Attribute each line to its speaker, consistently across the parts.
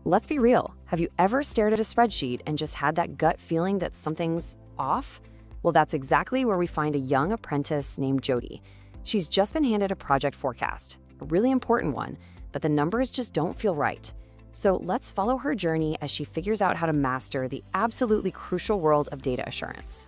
Speaker 1: Let's be real. Have you ever stared at a spreadsheet and just had that gut feeling that something's off? Well, that's exactly where we find a young apprentice named Jody. She's just been handed a project forecast, a really important one, but the numbers just don't feel right. So let's follow her journey as she figures out how to master the absolutely crucial world of data assurance.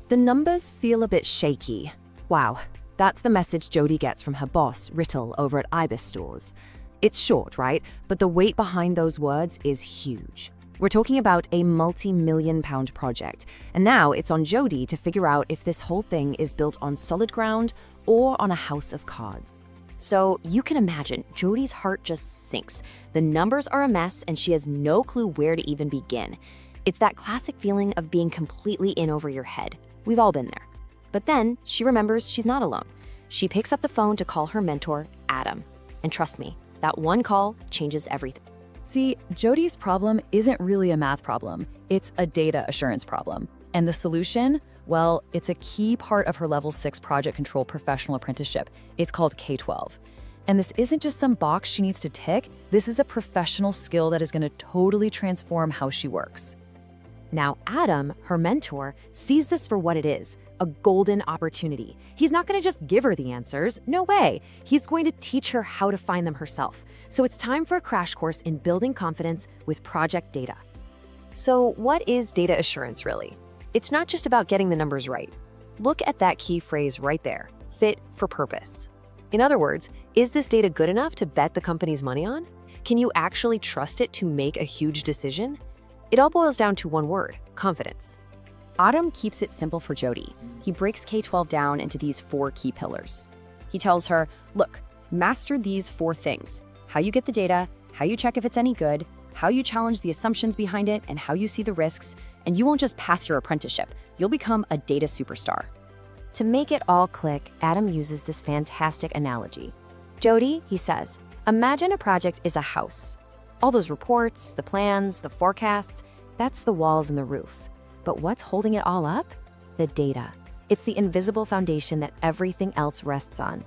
Speaker 2: The numbers feel a bit shaky. Wow, that's the message Jody gets from her boss, Rital, over at Ibis Stores. It's short, right? But the weight behind those words is huge. We're talking about a multi-million-pound project, and now it's on Jody to figure out if this whole thing is built on solid ground or on a house of cards. So you can imagine, Jody's heart just sinks. The numbers are a mess, and she has no clue where to even begin. It's that classic feeling of being completely in over your head. We've all been there. But then she remembers she's not alone. She picks up the phone to call her mentor, Adam. And trust me, that one call changes everything.
Speaker 3: See, Jody's problem isn't really a math problem. It's a data assurance problem. And the solution? Well, it's a key part of her Level 6 Project Control Professional Apprenticeship. It's called K12. And this isn't just some box she needs to tick. This is a professional skill that is going to totally transform how she works.
Speaker 2: Now, Adam, her mentor, sees this for what it is, a golden opportunity. He's not going to just give her the answers. No way. He's going to teach her how to find them herself. So it's time for a crash course in building confidence with project data.
Speaker 1: So what is data assurance really? It's not just about getting the numbers right. Look at that key phrase right there, fit for purpose. In other words, is this data good enough to bet the company's money on? Can you actually trust it to make a huge decision? It all boils down to one word, confidence.
Speaker 2: Adam keeps it simple for Jody. He breaks K12 down into these 4 key pillars. He tells her, look, master these 4 things: how you get the data, how you check if it's any good, how you challenge the assumptions behind it, and how you see the risks, and you won't just pass your apprenticeship, you'll become a data superstar. To make it all click, Adam uses this fantastic analogy. Jody, he says, imagine a project is a house. All those reports, the plans, the forecasts, that's the walls and the roof. But what's holding it all up? The data. It's the invisible foundation that everything else rests on.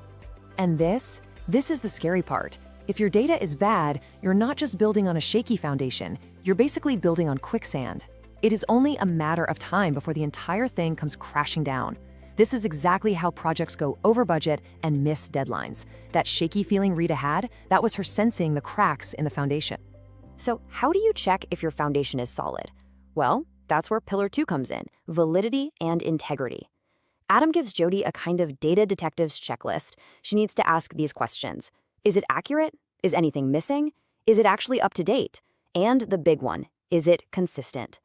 Speaker 2: And this is the scary part. If your data is bad, you're not just building on a shaky foundation, you're basically building on quicksand. It is only a matter of time before the entire thing comes crashing down. This is exactly how projects go over budget and miss deadlines. That shaky feeling Rita had, that was her sensing the cracks in the foundation. So how do you check if your foundation is solid? Well, that's where Pillar 2 comes in, validity and integrity. Adam gives Jody a kind of data detective's checklist. She needs to ask these questions. Is it accurate? Is anything missing? Is it actually up to date? And the big one, is it consistent?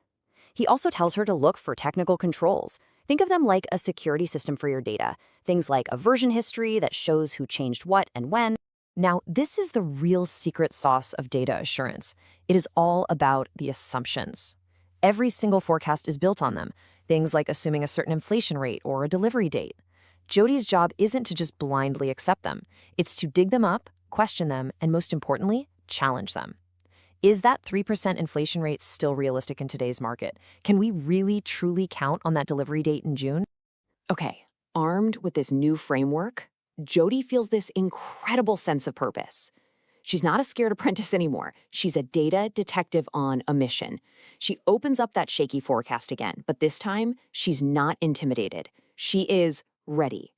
Speaker 2: He also tells her to look for technical controls. Think of them like a security system for your data. Things like a version history that shows who changed what and when. Now, this is the real secret sauce of data assurance. It is all about the assumptions. Every single forecast is built on them. Things like assuming a certain inflation rate or a delivery date. Jody's job isn't to just blindly accept them. It's to dig them up, question them, and most importantly, challenge them. Is that 3% inflation rate still realistic in today's market? Can we really, truly count on that delivery date in June? Okay, armed with this new framework, Jody feels this incredible sense of purpose. She's not a scared apprentice anymore. She's a data detective on a mission. She opens up that shaky forecast again, but this time, she's not intimidated. She is ready.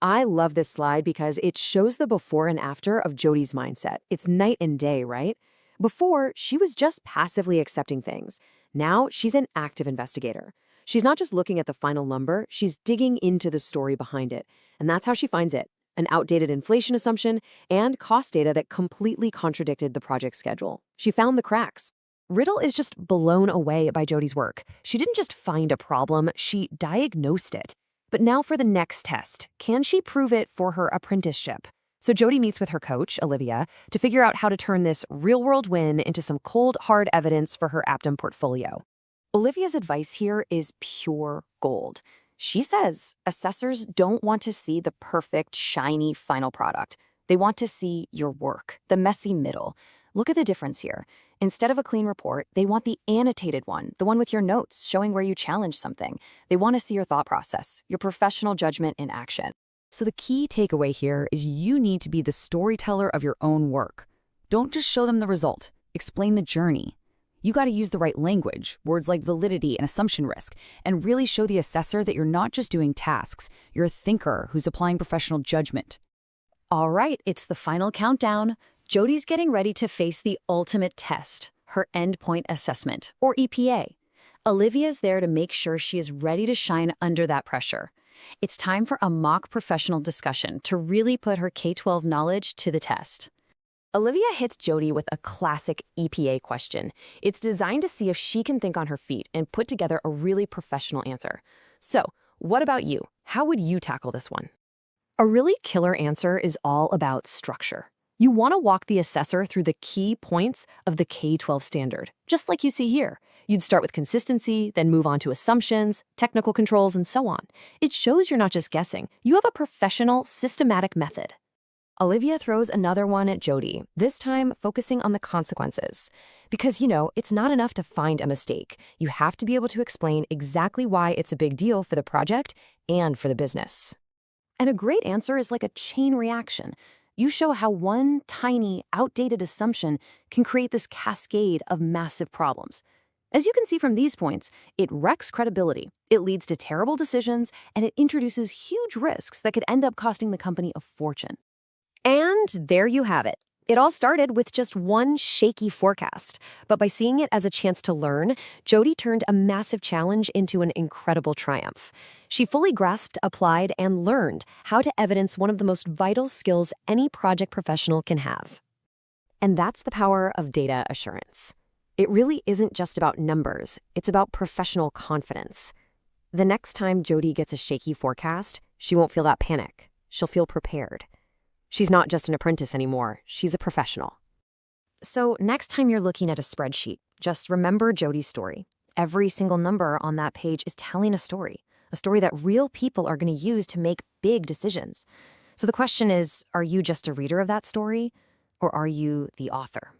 Speaker 2: I love this slide because it shows the before and after of Jody's mindset. It's night and day, right? Before, she was just passively accepting things. Now, she's an active investigator. She's not just looking at the final number, she's digging into the story behind it. And that's how she finds it: an outdated inflation assumption and cost data that completely contradicted the project schedule. She found the cracks. Riddle is just blown away by Jody's work. She didn't just find a problem, she diagnosed it. But now for the next test. Can she prove it for her apprenticeship? So Jody meets with her coach, Olivia, to figure out how to turn this real-world win into some cold, hard evidence for her Aptum portfolio. Olivia's advice here is pure gold. She says assessors don't want to see the perfect, shiny final product. They want to see your work, the messy middle. Look at the difference here. Instead of a clean report, they want the annotated one, the one with your notes showing where you challenged something. They want to see your thought process, your professional judgment in action. So the key takeaway here is you need to be the storyteller of your own work. Don't just show them the result.
Speaker 3: Explain the journey. You got to use the right language, words like validity and assumption risk, and really show the assessor that you're not just doing tasks, you're a thinker who's applying professional judgment. All right, it's the final countdown. Jody's getting ready to face the ultimate test, her endpoint assessment, or EPA. Olivia's there to make sure she is ready to shine under that pressure. It's time for a mock professional discussion to really put her K12 knowledge to the test.
Speaker 1: Olivia hits Jody with a classic EPA question. It's designed to see if she can think on her feet and put together a really professional answer. So, what about you? How would you tackle this one? A really killer answer is all about structure. You want to walk the assessor through the key points of the K12 standard, just like you see here. You'd start with consistency, then move on to assumptions, technical controls, and so on. It shows you're not just guessing. You have a professional, systematic method. Olivia throws another one at Jody, this time focusing on the consequences. Because, it's not enough to find a mistake. You have to be able to explain exactly why it's a big deal for the project and for the business. And a great answer is like a chain reaction. You show how one tiny, outdated assumption can create this cascade of massive problems. As you can see from these points, it wrecks credibility, it leads to terrible decisions, and it introduces huge risks that could end up costing the company a fortune. And there you have it. It all started with just one shaky forecast, but by seeing it as a chance to learn, Jody turned a massive challenge into an incredible triumph. She fully grasped, applied, and learned how to evidence one of the most vital skills any project professional can have. And that's the power of data assurance. It really isn't just about numbers, it's about professional confidence. The next time Jody gets a shaky forecast, she won't feel that panic. She'll feel prepared. She's not just an apprentice anymore, she's a professional. So next time you're looking at a spreadsheet, just remember Jody's story. Every single number on that page is telling a story that real people are going to use to make big decisions. So the question is, are you just a reader of that story, or are you the author?